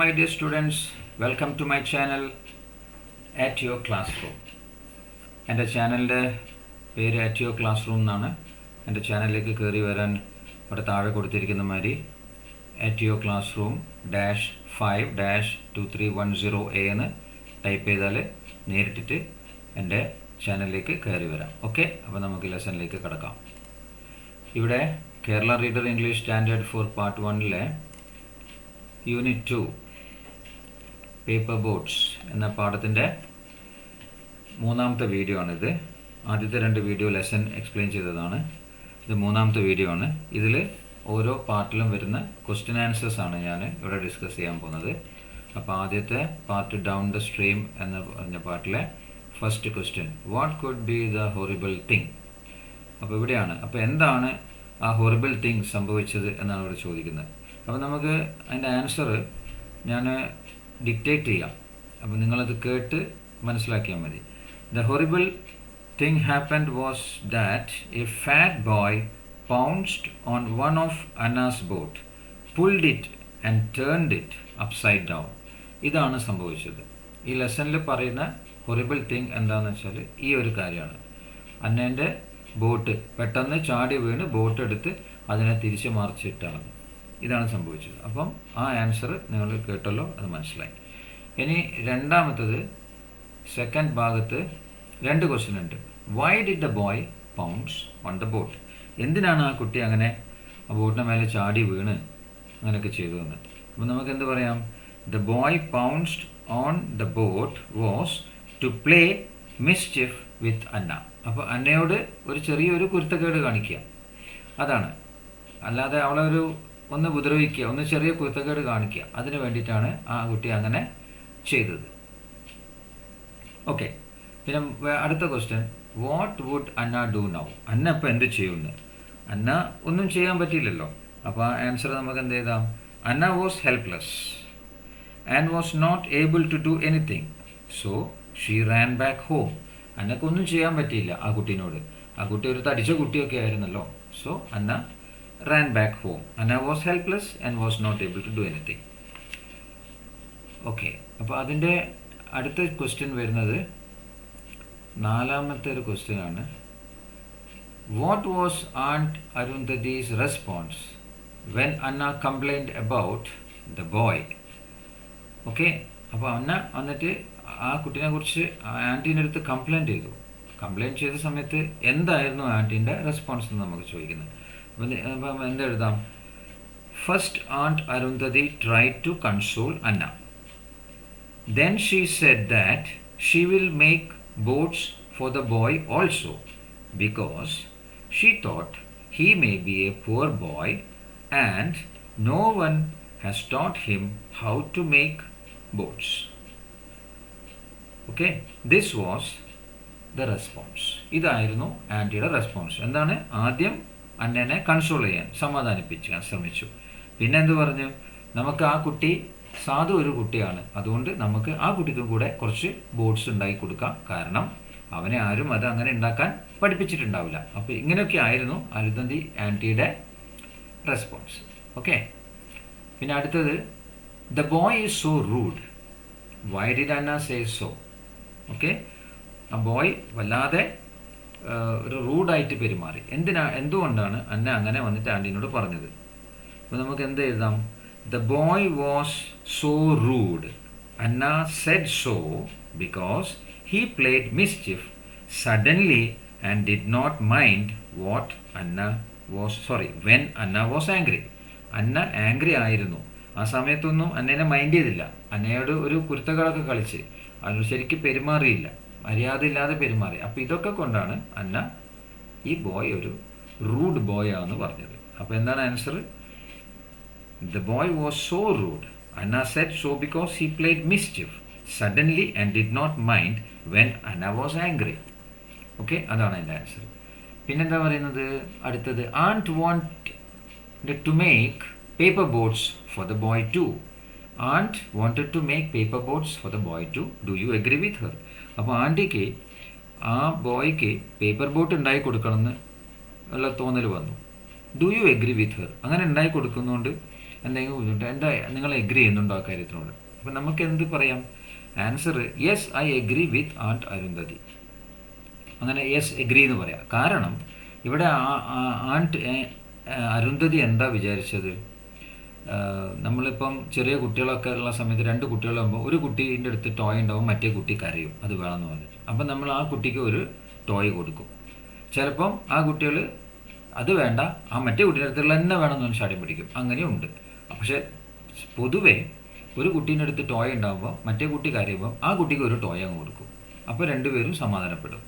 My dear students, welcome to my channel at your classroom. എൻ്റെ ചാനലിൻ്റെ പേര് at your classroom എന്നാണ്. എൻ്റെ ചാനലിലേക്ക് കയറി വരാൻ ഇവിടെ താഴെ കൊടുത്തിരിക്കുന്ന മാതിരി at your classroom -5-2310A എന്ന് ടൈപ്പ് ചെയ്താൽ നേരിട്ടിട്ട് എൻ്റെ ചാനലിലേക്ക് കയറി വരാം. ഓക്കെ, അപ്പോൾ നമുക്ക് ലെസണിലേക്ക് കിടക്കാം. ഇവിടെ Kerala reader English standard four part 1 unit 2 paper boats എന്ന പാഠത്തിൻ്റെ മൂന്നാമത്തെ വീഡിയോ ആണിത്. ആദ്യത്തെ 2 വീഡിയോ ലെസൺ എക്സ്പ്ലെയിൻ ചെയ്തതാണ്. ഇത് മൂന്നാമത്തെ വീഡിയോ ആണ്. ഇതിൽ ഓരോ പാർട്ടിലും വരുന്ന ക്വസ്റ്റ്യൻ ആൻസേഴ്സ് ആണ് ഞാൻ ഇവിടെ ഡിസ്കസ് ചെയ്യാൻ പോകുന്നത്. അപ്പോൾ ആദ്യത്തെ പാർട്ട് ഡൗൺ ദ സ്ട്രീം എന്ന പറഞ്ഞ പാർട്ടിലെ first question, what could be the horrible thing. അപ്പോൾ ഇവിടെയാണ്. അപ്പോൾ എന്താണ് ആ ഹൊറിബിൾ തിങ് സംഭവിച്ചത് എന്നാണ് ഇവിടെ ചോദിക്കുന്നത്. അപ്പോൾ നമുക്ക് അതിൻ്റെ ആൻസർ ഞാൻ ഡിക്റ്റേറ്റ് ചെയ്യാം. അപ്പോൾ നിങ്ങളത് കേട്ട് മനസ്സിലാക്കിയാൽ മതി. The horrible thing happened was that A fat boy pounced on one of Anna's boat, pulled it and turned it upside down. ഇതാണ് സംഭവിച്ചത്. ഈ ലെസണിൽ പറയുന്ന ഹൊറിബിൾ തിങ് എന്താണെന്ന് വെച്ചാൽ ഈ ഒരു കാര്യമാണ്. അന്നേൻ്റെ ബോട്ട് പെട്ടെന്ന് ചാടി വീണ് ബോട്ട് എടുത്ത് അതിനെ തിരിച്ച് മറിച്ചിട്ടാണ്. ഇതാണ് സംഭവിച്ചത്. അപ്പം ആ ആൻസർ നിങ്ങൾ കേട്ടല്ലോ, അത് മനസ്സിലായി. ഇനി രണ്ടാമത്തത് സെക്കൻഡ് ഭാഗത്ത് 2 ക്വസ്റ്റ്യൻ ഉണ്ട്. Y did the boy pounds on the boat. എന്തിനാണ് ആ കുട്ടി അങ്ങനെ ആ ബോട്ടിന് മേലെ ചാടി വീണ് അങ്ങനെയൊക്കെ ചെയ്തതെന്ന്. അപ്പോൾ നമുക്ക് എന്ത് പറയാം? The boy pounced on the boat was to play mischief with Anna. അപ്പോൾ അന്നയോട് ഒരു ചെറിയൊരു കുരുത്തക്കേട് കാണിക്കുക, അതാണ്. അല്ലാതെ അവളെ ഒന്ന് ഉപദ്രവിക്കുക, ഒന്ന് ചെറിയ കുരുത്തക്കേട് കാണിക്കുക, അതിന് വേണ്ടിയിട്ടാണ് ആ കുട്ടി അങ്ങനെ ചെയ്തത്. ഓക്കെ, പിന്നെ അടുത്ത question, what would Anna do now. Anna ഇപ്പോൾ എന്ത് ചെയ്യുന്നു? അന്ന ഒന്നും ചെയ്യാൻ പറ്റിയില്ലല്ലോ. അപ്പോൾ ആ ആൻസർ നമുക്ക് എന്ത് ചെയ്താം? Anna was helpless and was not able to do anything, so she ran back home. അന്നക്കൊന്നും ചെയ്യാൻ പറ്റിയില്ല ആ കുട്ടീനോട്. ആ കുട്ടി ഒരു തടിച്ച കുട്ടിയൊക്കെ ആയിരുന്നല്ലോ. So Anna ran back home. Anna was helpless and was not able to do anything. Okay, അപ്പോൾ അതിൻ്റെ അടുത്ത ക്വസ്റ്റ്യൻ വരുന്നത് 4ാമത്തെ ഒരു ക്വസ്റ്റ്യൻ ആണ്. What was aunt Arundhati's response when Anna complained about the boy. Okay, അപ്പോൾ അന്ന വന്നിട്ട് ആ കുട്ടീനെ കുറിച്ച് ആൻറ്റീൻ്റെ അടുത്ത് കംപ്ലൈൻറ്റ് ചെയ്തു. കംപ്ലൈൻറ്റ് ചെയ്ത സമയത്ത് എന്തായിരുന്നു ആൻറ്റീൻ്റെ റെസ്പോൺസ് എന്ന് നമുക്ക് ചോദിക്കുന്നത്. അപ്പം എന്തെഴുതാം? First aunt Arundhati tried to console Anna. Then she said that she will make boats for the boy also because she thought he may be a poor boy and no one has taught him how to make boats. Okay, this was the response. ഇതായിരുന്നു ആൻറ്റിയുടെ response. എന്താണ്? ആദ്യം അന്നനെ console ചെയ്യാൻ, സമാധാനിപ്പിക്കാൻ ശ്രമിച്ചു. പിന്നെ എന്ത് പറഞ്ഞു? നമുക്ക് ആ കുട്ടി സാധു ഒരു കുട്ടിയാണ്, അതുകൊണ്ട് നമുക്ക് ആ കുട്ടിക്കും കൂടെ കുറച്ച് ബോട്ട്സ് ഉണ്ടാക്കി കൊടുക്കാം. കാരണം അവനെ ആരും അത് അങ്ങനെ ഉണ്ടാക്കാൻ പഠിപ്പിച്ചിട്ടുണ്ടാവില്ല. അപ്പോൾ ഇങ്ങനെയൊക്കെ ആയിരുന്നു അരുന്ധതി ആൻറ്റിയുടെ റെസ്പോൺസ്. ഓക്കെ, പിന്നെ അടുത്തത്, the boy is so rude, why did Anna say so. Okay, ആ ബോയ് വല്ലാതെ ഒരു റൂഡായിട്ട് പെരുമാറി. എന്തുകൊണ്ടാണ് അന്ന അങ്ങനെ വന്നിട്ട് ആൻറ്റീനോട് പറഞ്ഞത്? അപ്പോൾ നമുക്ക് എന്ത് എഴുതാം? The boy was so rude. Anna said so because he played mischief suddenly and did not mind when Anna was angry. Anna angry ആയിരുന്നു, ആ സമയത്തൊന്നും അന്നേനെ മൈൻഡ് ചെയ്തില്ല. അന്നയോട് ഒരു കുരുത്തകളൊക്കെ കളിച്ച് അത് ശരിക്കും പെരുമാറിയില്ല, മര്യാദ ഇല്ലാതെ പെരുമാറി. അപ്പോൾ ഇതൊക്കെ കൊണ്ടാണ് അന്ന ഈ ബോയ് ഒരു റൂഡ് ബോയ് ആണെന്ന് പറഞ്ഞത്. അപ്പോൾ എന്താണ് answer? The boy was so rude. Anna said so because he played mischief suddenly and did not mind when Anna was angry. Okay, അതാണ് എൻ്റെ ആൻസർ. പിന്നെന്താ പറയുന്നത് അടുത്തത്? Aunt wanted to make paper boats for the boy too. Aunt wanted to make paper boats for the boy too. Do you agree with her. അപ്പോൾ ആൻറ്റിക്ക് ആ ബോയ്ക്ക് paper boat ഉണ്ടാക്കി കൊടുക്കണമെന്ന് ഉള്ള തോന്നൽ വന്നു. Do you agree with her. അങ്ങനെ ഉണ്ടാക്കി കൊടുക്കുന്നതുകൊണ്ട് എന്തെങ്കിലും ബുദ്ധിമുട്ട്, എന്താ നിങ്ങൾ എഗ്രി ചെയ്യുന്നുണ്ടോ ആ കാര്യത്തിനോട്? അപ്പം നമുക്ക് എന്ത് പറയാം? Answer yes I agree with and Arundhati. അങ്ങനെ യെസ് എഗ്രി എന്ന് പറയാം. കാരണം ഇവിടെ ആൻറ്റ് അരുന്ധതി എന്താ വിചാരിച്ചത്? നമ്മളിപ്പം ചെറിയ കുട്ടികളൊക്കെ ഉള്ള സമയത്ത് 2 കുട്ടികളാകുമ്പോൾ ഒരു കുട്ടീൻ്റെ അടുത്ത് ടോയ് ഉണ്ടാവും, മറ്റേ കുട്ടി കരയും അത് വേണമെന്ന് പറഞ്ഞിട്ട്. അപ്പം നമ്മൾ ആ കുട്ടിക്ക് ഒരു ടോയ് കൊടുക്കും. ചിലപ്പം ആ കുട്ടികൾ അത് വേണ്ട, ആ മറ്റേ കുട്ടീൻ്റെ അടുത്തുള്ള തന്നെ വേണമെന്ന് പറഞ്ഞ് ചാടി പിടിക്കും. അങ്ങനെയുണ്ട്. പക്ഷേ പൊതുവേ ഒരു കുട്ടീൻ്റെ അടുത്ത് ടോയ് ഉണ്ടാകുമ്പോൾ മറ്റേ കുട്ടി കരയുമ്പോൾ ആ കുട്ടിക്ക് ഒരു ടോയ് അങ്ങ് കൊടുക്കും. അപ്പോൾ രണ്ടുപേരും സമാധാനപ്പെടും.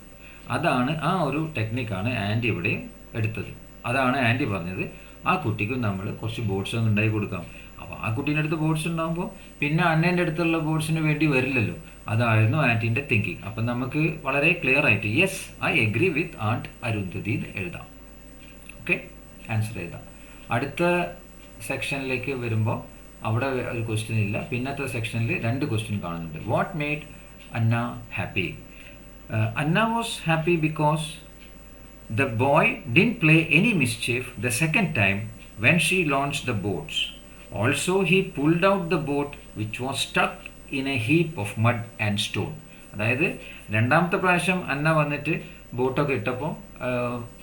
അതാണ് ആ ഒരു ടെക്നിക്കാണ് ആൻറ്റി ഇവിടെ എടുത്തത്. അതാണ് ആൻറ്റി പറഞ്ഞത് ആ കുട്ടിക്കും നമ്മൾ കുറച്ച് ബോർഡ്സ് അങ്ങ് ഉണ്ടാക്കി കൊടുക്കാം. അപ്പോൾ ആ കുട്ടീൻ്റെ അടുത്ത് ബോർഡ്സ് ഉണ്ടാകുമ്പോൾ പിന്നെ അന്നേൻ്റെ അടുത്തുള്ള ബോർഡ്സിന് വേണ്ടി വരില്ലല്ലോ. അതായിരുന്നു ആൻറ്റീൻ്റെ തിങ്കിങ്. അപ്പം നമുക്ക് വളരെ ക്ലിയർ ആയിട്ട് yes I agree with and Arundhati എന്ന് എഴുതാം. ഓക്കെ, ആൻസർ എഴുതാം. അടുത്ത സെക്ഷനിലേക്ക് വരുമ്പോൾ അവിടെ ഒരു ക്വസ്റ്റ്യൻ ഇല്ല. പിന്നത്തെ സെക്ഷനിൽ 2 ക്വസ്റ്റ്യൻ കാണുന്നുണ്ട്. What made Anna happy? Anna was happy because the boy didn't play any mischief the second time when she launched the boats. Also, he pulled out the boat which was stuck in a heap of mud and stone. അതായത് രണ്ടാമത്തെ പ്രാവശ്യം അന്ന വന്നിട്ട് ബോട്ടൊക്കെ ഇട്ടപ്പോൾ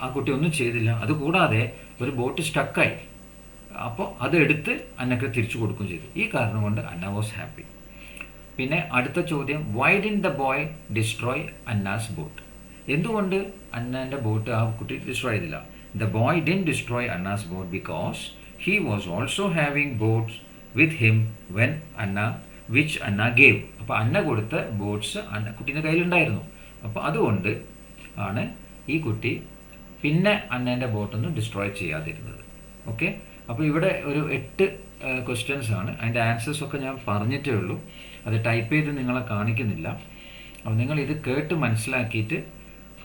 ആ കുട്ടി ഒന്നും ചെയ്തില്ല. അതുകൂടാതെ ഒരു ബോട്ട് സ്റ്റക്കായി. അപ്പോൾ അതെടുത്ത് അന്നക്ക് തിരിച്ചു കൊടുക്കുകയും ചെയ്തു. ഈ കാരണം കൊണ്ട് അന്ന വാസ് ഹാപ്പി. പിന്നെ അടുത്ത ചോദ്യം, why did the boy destroy Anna's boat? എന്തുകൊണ്ട് അന്നൻ്റെ ബോട്ട് ആ കുട്ടി ഡിസ്ട്രോയ് ചെയ്തില്ല? The boy did destroy Anna's boat because he was also having boats with him when Anna which Anna gave. അപ്പോൾ Anna കൊടുത്ത ബോട്ട്സ് കുട്ടീൻ്റെ കയ്യിലുണ്ടായിരുന്നു. അപ്പോൾ അതുകൊണ്ട് ആണ് ഈ കുട്ടി പിന്നെ അന്നേൻ്റെ ബോട്ടൊന്നും ഡിസ്ട്രോയ് ചെയ്യാതിരുന്നത്. ഓക്കെ, അപ്പോൾ ഇവിടെ ഒരു 8 ക്വസ്റ്റ്യൻസ് ആണ്. അതിൻ്റെ ആൻസേഴ്സൊക്കെ ഞാൻ പറഞ്ഞിട്ടേ ഉള്ളൂ. അത് ടൈപ്പ് ചെയ്ത് നിങ്ങളെ കാണിക്കുന്നില്ല. അപ്പോൾ നിങ്ങൾ ഇത് കേട്ട് മനസ്സിലാക്കിയിട്ട്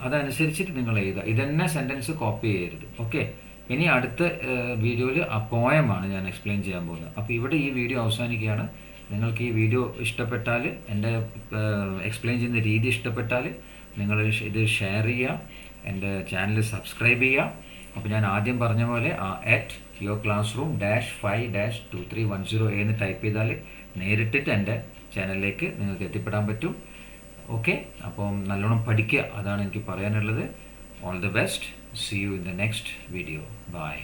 അതനുസരിച്ചിട്ട് നിങ്ങൾ എഴുതുക. ഇതന്നെ സെൻറ്റൻസ് കോപ്പി ചെയ്യരുത്. ഓക്കെ, ഇനി അടുത്ത വീഡിയോയിൽ ആ പോയമാണ് ഞാൻ എക്സ്പ്ലെയിൻ ചെയ്യാൻ പോകുന്നത്. അപ്പോൾ ഇവിടെ ഈ വീഡിയോ അവസാനിക്കുകയാണ്. നിങ്ങൾക്ക് ഈ വീഡിയോ ഇഷ്ടപ്പെട്ടാൽ, എൻ്റെ എക്സ്പ്ലെയിൻ ചെയ്യുന്ന രീതി ഇഷ്ടപ്പെട്ടാൽ നിങ്ങൾ ഇത് ഷെയർ ചെയ്യുക, എൻ്റെ ചാനൽ സബ്സ്ക്രൈബ് ചെയ്യുക. അപ്പോൾ ഞാൻ ആദ്യം പറഞ്ഞ പോലെ @yourclassroom-5-2310 എന്ന് ടൈപ്പ് ചെയ്താൽ നേരിട്ടിട്ട് എൻ്റെ ചാനലിലേക്ക് നിങ്ങൾക്ക് എത്തിപ്പെടാൻ പറ്റും. ഓക്കെ, അപ്പം നല്ലോണം പഠിക്കുക, അതാണ് എനിക്ക് പറയാനുള്ളത്. All the best. See you in the next video. By.